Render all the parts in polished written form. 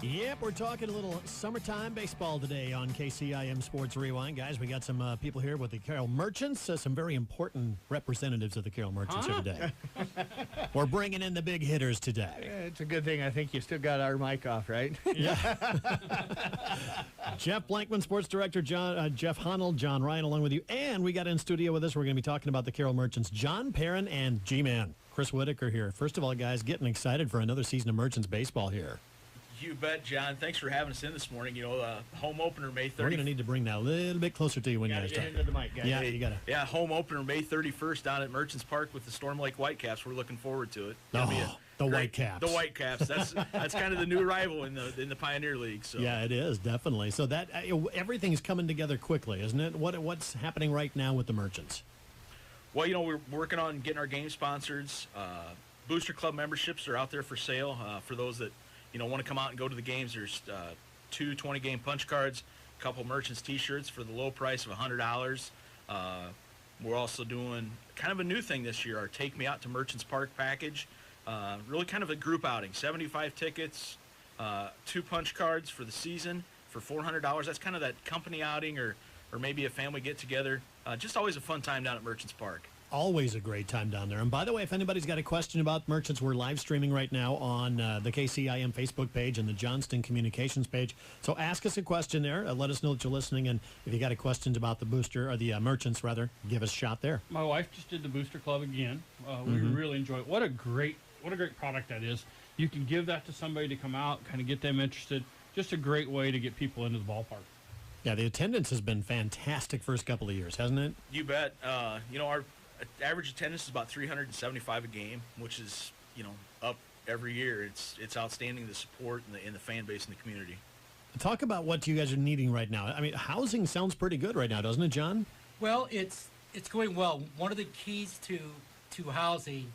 Yep, we're talking a little summertime baseball today on KCIM Sports Rewind. Guys, we got some people here with the Carroll Merchants, some very important representatives of the Carroll Merchants here today. We're bringing in the big hitters today. Yeah, it's a good thing. I think you still got our mic off, right? Yeah. Jeff Blankman, Sports Director, Jeff Honnold, John Ryan along with you. And we got in studio with us, we're going to be talking about the Carroll Merchants, John Perrin and G-Man, Chris Whitaker here. First of all, guys, getting excited for another season of Merchants baseball here. You bet, John. Thanks for having us in this morning. You know, home opener May 30th. We're going to need to bring that a little bit closer to you when you guys talk. Into the mic, guys. Yeah, you got to. Yeah, home opener May 31st down at Merchants Park with the Storm Lake Whitecaps. We're looking forward to it. The Whitecaps. The Whitecaps. That's kind of the new rival in the Pioneer League. So. Yeah, it is, definitely. So that everything's coming together quickly, isn't it? What's happening right now with the Merchants? Well, you know, we're working on getting our game sponsors. Booster Club memberships are out there for sale for those that want to come out and go to the games. There's 2 20-game punch cards, a couple Merchants T-shirts for the low price of $100. We're also doing kind of a new thing this year, our Take Me Out to Merchants Park package. Really kind of a group outing, 75 tickets, 2 punch cards for the season for $400. That's kind of that company outing or maybe a family get-together. Just always a fun time down at Merchants Park. Always a great time down there. And by the way, if anybody's got a question about Merchants, we're live streaming right now on the KCIM Facebook page and the Johnston Communications page. So ask us a question there. Let us know that you're listening. And if you got a questions about the booster or the Merchants, rather, give us a shot there. My wife just did the Booster Club again. We really enjoy it. What a great product that is. You can give that to somebody to come out, kind of get them interested. Just a great way to get people into the ballpark. Yeah, the attendance has been fantastic first couple of years, hasn't it? You bet. Our average attendance is about 375 a game, which is, up every year. It's outstanding, the support and the fan base in the community. Talk about what you guys are needing right now. I mean, housing sounds pretty good right now, doesn't it, John? Well, it's going well. One of the keys to housing,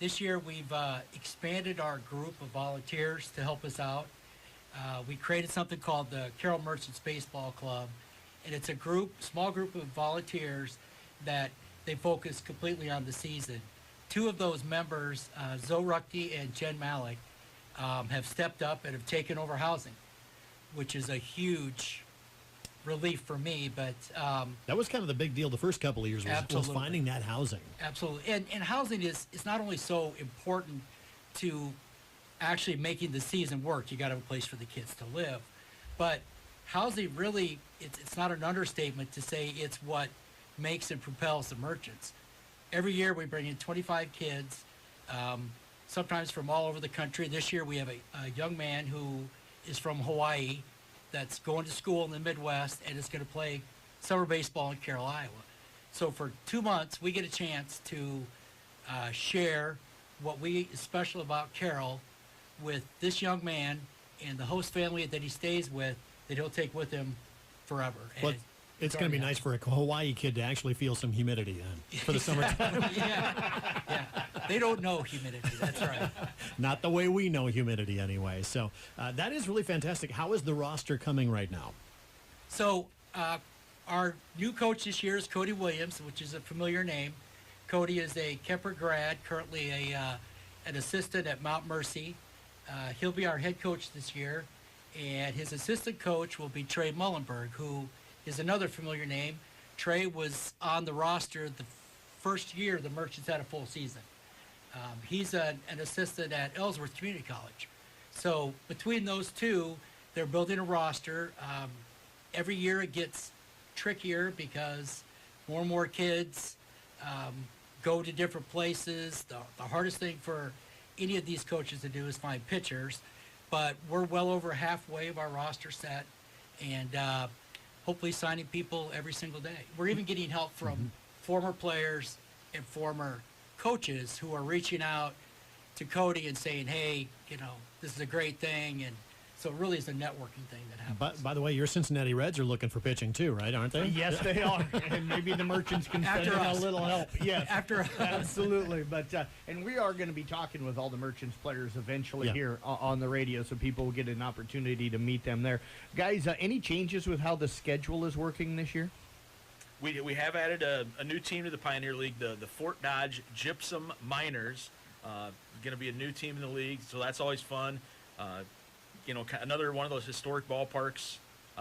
this year we've expanded our group of volunteers to help us out. We created something called the Carroll Merchants Baseball Club, and it's a small group of volunteers that they focus completely on the season. 2 of those members, Zoe Ruckty and Jen Malik, have stepped up and have taken over housing, which is a huge relief for me. But that was kind of the big deal the first couple of years was finding that housing. Absolutely. And housing is not only so important to actually making the season work, you got to have a place for the kids to live, but housing really, it's not an understatement to say it's what makes and propels the Merchants. Every year we bring in 25 kids, sometimes from all over the country. This year we have a young man who is from Hawaii that's going to school in the Midwest and is going to play summer baseball in Carroll, Iowa. So for 2 months we get a chance to share what is special about Carroll with this young man and the host family that he stays with, that he'll take with him forever. Well, it's going to be nice for a Hawaii kid to actually feel some humidity then for the summertime. Yeah. They don't know humidity. That's right. Not the way we know humidity anyway. So that is really fantastic. How is the roster coming right now? So our new coach this year is Cody Williams, which is a familiar name. Cody is a Kemper grad, currently an assistant at Mount Mercy. He'll be our head coach this year, and his assistant coach will be Trey Mullenberg, who is another familiar name. Trey was on the roster the first year the Merchants had a full season. He's an assistant at Ellsworth Community College. So between those two, they're building a roster. Every year it gets trickier because more and more kids go to different places. The hardest thing for any of these coaches to do is find pitchers, but we're well over halfway of our roster set, and hopefully signing people every single day. We're even getting help from former players and former coaches who are reaching out to Cody and saying, hey, this is a great thing. And so it really is a networking thing that happens. By the way, your Cincinnati Reds are looking for pitching too, right? Aren't they? Yes, they are. And maybe the Merchants can send in a little help. Yes, after us. Absolutely. But and we are going to be talking with all the Merchants players eventually here on the radio, so people will get an opportunity to meet them there. Guys, any changes with how the schedule is working this year? We have added a new team to the Pioneer League, the Fort Dodge Gypsum Miners. Going to be a new team in the league, so that's always fun. another one of those historic ballparks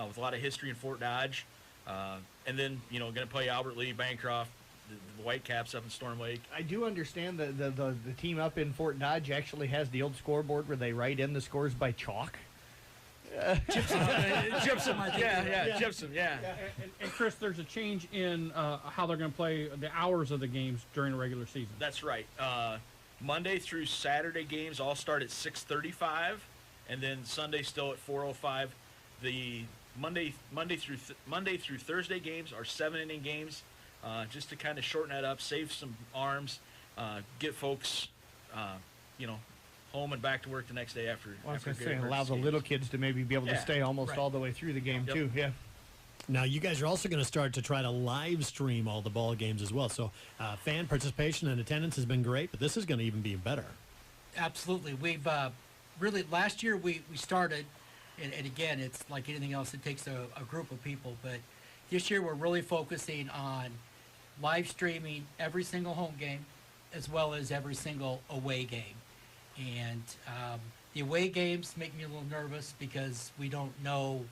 with a lot of history in Fort Dodge. And then, going to play Albert Lee, Bancroft, the Whitecaps up in Storm Lake. I do understand that the team up in Fort Dodge actually has the old scoreboard where they write in the scores by chalk. Gypsum, I think. Gypsum, yeah. And Chris, there's a change in how they're going to play the hours of the games during the regular season. That's right. Monday through Saturday games all start at 6:35, and then Sunday still at 4:05. The Monday through Thursday games are 7-inning games, just to kind of shorten that up, save some arms, get folks, home and back to work the next day after. Well, I was after going to say, good allow the games. little kids to maybe be able to Yeah. stay almost Right. all the way through the game, Yep. too. Yeah. Now, you guys are also going to start to try to live stream all the ball games as well. So fan participation and attendance has been great, but this is going to even be better. Absolutely. We've really, last year we started, and again, it's like anything else, it takes a group of people, but this year we're really focusing on live streaming every single home game as well as every single away game. And the away games make me a little nervous because we don't know.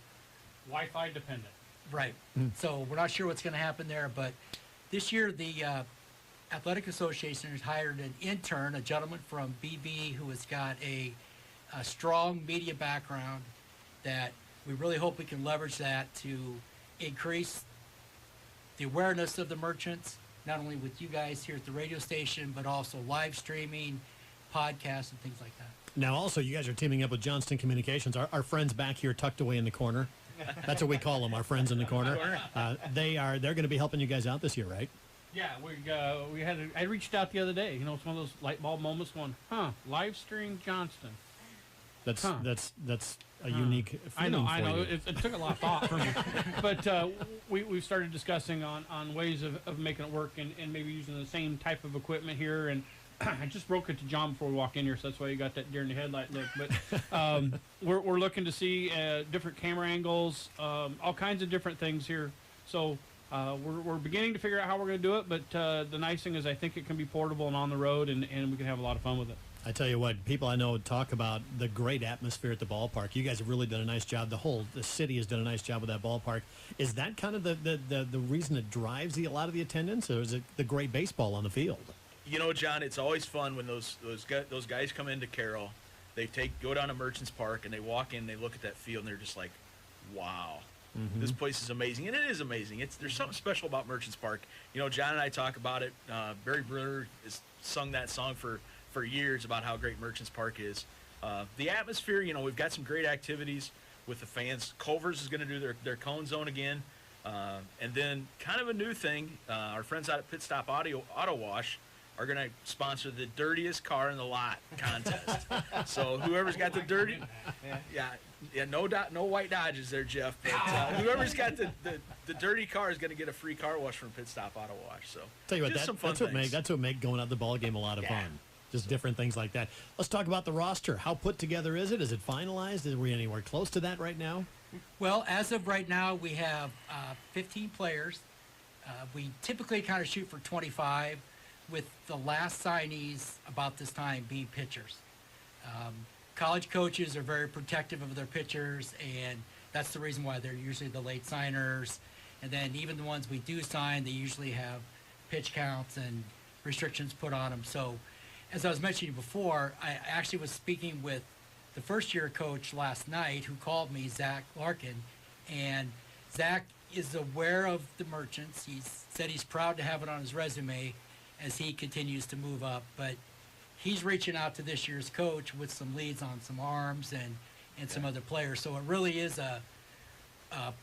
Wi-Fi dependent. Right. So we're not sure what's going to happen there, but this year the Athletic Association has hired an intern, a gentleman from BB who has got a strong media background that we really hope we can leverage that to increase the awareness of the merchants, not only with you guys here at the radio station, but also live streaming, podcasts, and things like that. Now, also, you guys are teaming up with Johnston Communications. Our friends back here tucked away in the corner. That's what we call them, our friends in the corner. They're going to be helping you guys out this year, right? Yeah, I reached out the other day. It's one of those light bulb moments going, live stream Johnston. That's a unique I feeling know. for you. It took a lot of thought from me. But we've started discussing on ways of making it work and maybe using the same type of equipment here. And I just broke it to John before we walk in here, so that's why you got that deer in the headlight look. But we're looking to see different camera angles, all kinds of different things here. So we're beginning to figure out how we're going to do it. But the nice thing is I think it can be portable and on the road, and we can have a lot of fun with it. I tell you what, people I know talk about the great atmosphere at the ballpark. You guys have really done a nice job. The city has done a nice job with that ballpark. Is that kind of the reason it drives a lot of the attendance, or is it the great baseball on the field? John, it's always fun when those guys come into Carroll. They go down to Merchants Park and they walk in, they look at that field, and they're just like, "Wow, this place is amazing," and it is amazing. There's something special about Merchants Park. John and I talk about it. Barry Bruner has sung that song for years about how great Merchants Park is. The atmosphere, we've got some great activities with the fans. Culver's is going to do their cone zone again, and then kind of a new thing. Our friends out at Pit Stop Auto Wash are going to sponsor the dirtiest car in the lot contest. So whoever's got the dirty, no white Dodges there, Jeff. But whoever's got the dirty car is going to get a free car wash from Pit Stop Auto Wash. So Tell you what, just some fun that's what make going out the ball game a lot of fun. Just different things like that. Let's talk about the roster. How put together is it? Is it finalized? Are we anywhere close to that right now? Well, as of right now, we have 15 players. We typically kind of shoot for 25, with the last signees about this time being pitchers. College coaches are very protective of their pitchers, and that's the reason why they're usually the late signers. And then even the ones we do sign, they usually have pitch counts and restrictions put on them. So, as I was mentioning before, I actually was speaking with the first-year coach last night who called me, Zach Larkin, and Zach is aware of the Merchants. He said he's proud to have it on his resume as he continues to move up, but he's reaching out to this year's coach with some leads on some arms and some other players. So it really is a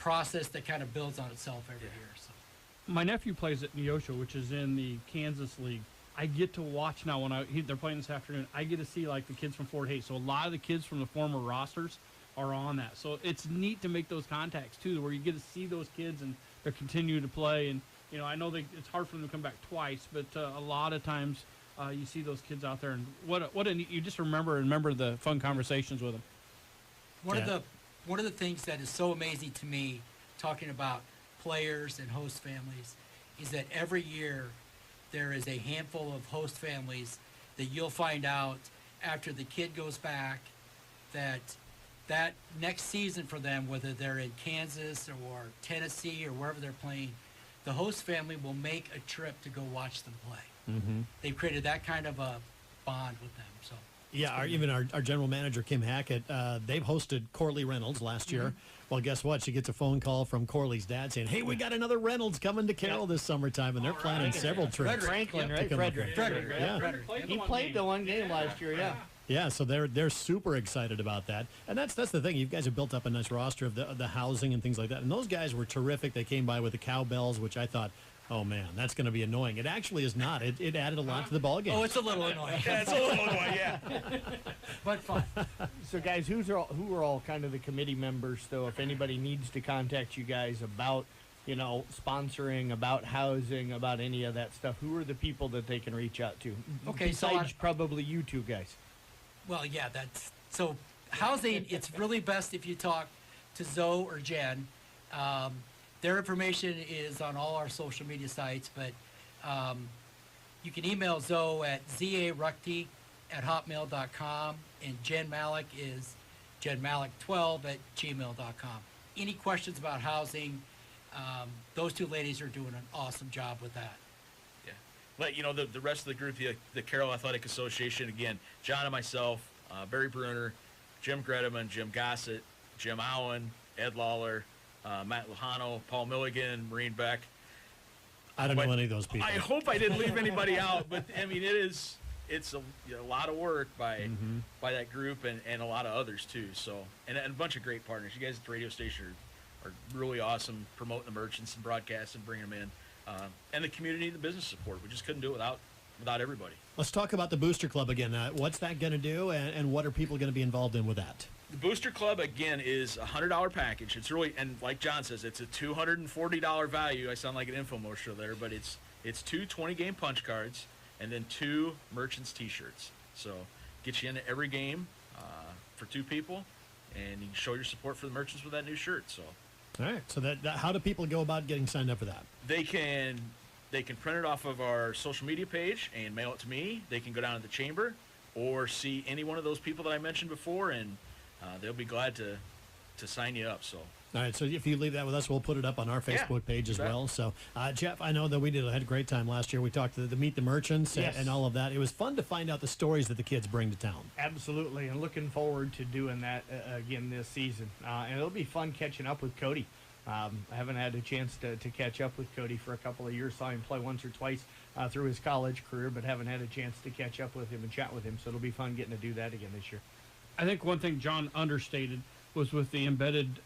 process that kind of builds on itself every year. So. My nephew plays at Neosho, which is in the Kansas League. I get to watch now when they're playing this afternoon. I get to see like the kids from Fort Hays. So a lot of the kids from the former rosters are on that. So it's neat to make those contacts too, where you get to see those kids and they're continuing to play. And I know it's hard for them to come back twice, but a lot of times you see those kids out there, and you just remember the fun conversations with them. One of the things that is so amazing to me, talking about players and host families, is that every year there is a handful of host families that you'll find out after the kid goes back that that next season for them, whether they're in Kansas or Tennessee or wherever they're playing, the host family will make a trip to go watch them play. They've created that kind of a bond with them. So Yeah, our general manager, Kim Hackett, they've hosted Corley Reynolds last year. Well, guess what? She gets a phone call from Corley's dad saying, hey, we got another Reynolds coming to Carroll this summertime, and they're planning several trips. Franklin, to right? come up Frederick. here. Yeah. Frederick. He played the one game last year, yeah. Yeah, so they're super excited about that, and that's the thing. You guys have built up a nice roster of the housing and things like that, and those guys were terrific. They came by with the cowbells, which I thought, oh man, that's going to be annoying. It actually is not. It added a lot to the ball game. Oh, it's a little annoying, Yeah, it's a little annoying, yeah. but fun. So, guys, who are all kind of the committee members, though, if anybody needs to contact you guys about, sponsoring, about housing, about any of that stuff, who are the people that they can reach out to? Okay, so Besides probably you two guys. Well, yeah, that's so housing. It's really best if you talk to Zoe or Jen. Their information is on all our social media sites, but you can email Zoe at zarukty@hotmail.com, and Jen Malik is jenmalik12@gmail.com. Any questions about housing? Those two ladies are doing an awesome job with that. Yeah. But, the rest of the group, the Carroll Athletic Association, again, John and myself, Barry Bruner, Jim Gredeman, Jim Gossett, Jim Owen, Ed Lawler, Matt Lujano, Paul Milligan, Maureen Beck. I don't know any of those people. I hope I didn't leave anybody out, but, it's a lot of work by that group and a lot of others, too. So, and a bunch of great partners. You guys at the radio station are really awesome promoting the merchants and broadcast and bringing them in. And the community, the business support. We just couldn't do it without everybody. Let's talk about the Booster Club again. What's that going to do, and what are people going to be involved in with that? The Booster Club, again, is a $100 package. It's really, and like John says, it's a $240 value. I sound like an infomercial there, but it's two 20-game punch cards and then 2 Merchants T-shirts. So get you into every game for 2 people, and you can show your support for the Merchants with that new shirt. So. All right. So how do people go about getting signed up for that? They can print it off of our social media page and mail it to me. They can go down to the chamber or see any one of those people that I mentioned before, and they'll be glad to sign you up. So. All right, so if you leave that with us, we'll put it up on our Facebook page as well. So, Jeff, I know that we had a great time last year. We talked to the Meet the Merchants and all of that. It was fun to find out the stories that the kids bring to town. Absolutely, and looking forward to doing that again this season. And it'll be fun catching up with Cody. I haven't had a chance to catch up with Cody for a couple of years. Saw him play once or twice through his college career, but haven't had a chance to catch up with him and chat with him. So it'll be fun getting to do that again this year. I think one thing John understated was with the embedded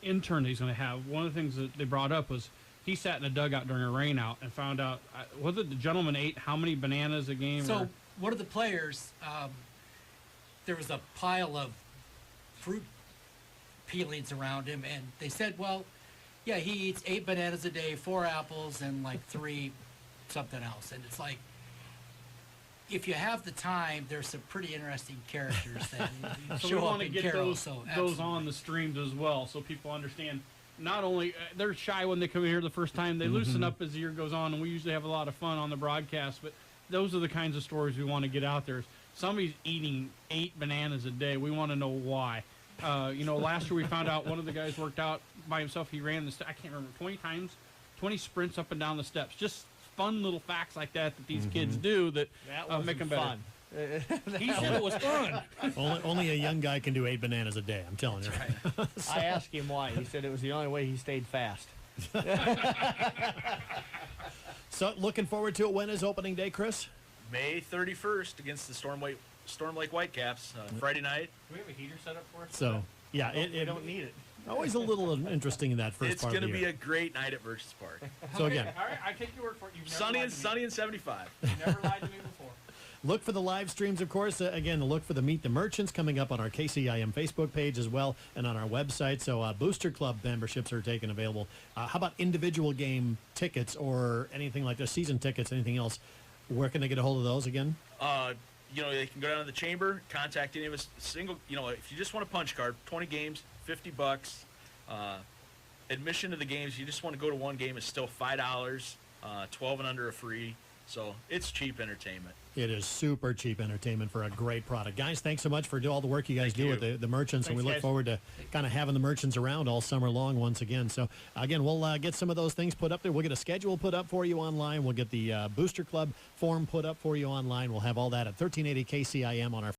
intern he's going to have. One of the things that they brought up was he sat in a dugout during a rain out and found out, was it the gentleman ate how many bananas a game? So one of the players, there was a pile of fruit peelings around him, and they said, well, yeah, he eats 8 bananas a day, 4 apples, and like 3 something else. And it's like, if you have the time, there's some pretty interesting characters that so show we up want to in get Carroll. those So on the streams as well, so people understand. Not only they're shy when they come here the first time, they loosen up as the year goes on, and we usually have a lot of fun on the broadcast. But those are the kinds of stories we want to get out there. Somebody's eating 8 bananas a day. We want to know why. Last year we found out one of the guys worked out by himself. He ran I can't remember, 20 times, 20 sprints up and down the steps. Just fun little facts like that these kids do that make them better. Fun. He said it was fun. only a young guy can do 8 bananas a day, I'm telling you. Right. I asked him why. He said it was the only way he stayed fast. So looking forward to it. When is opening day, Chris? May 31st against the Storm Lake Whitecaps, Friday night. Do we have a heater set up for us? So, yeah. We don't need it. Always a little interesting in that first It's part of going the to be year. a great night at Merchants Park. So again, all right, I take your word for it. You've never Sunny and 75. You've never lied to me before. look for the live streams, of course. Again, look for the Meet the Merchants coming up on our KCIM Facebook page as well and on our website. So Booster Club memberships are taken available. How about individual game tickets or anything like the season tickets, anything else? Where can they get a hold of those again? They can go down to the chamber, contact any of us. If you just want a punch card, 20 games, $50. Admission to the games, you just want to go to one game, is still $5. 12 and under are free. So it's cheap entertainment. It is super cheap entertainment for a great product. Guys, thanks so much for all the work you guys do with the merchants, and we look guys. forward to kind of having the merchants around all summer long once again. So, again, we'll get some of those things put up there. We'll get a schedule put up for you online. We'll get the Booster Club form put up for you online. We'll have all that at 1380 KCIM on our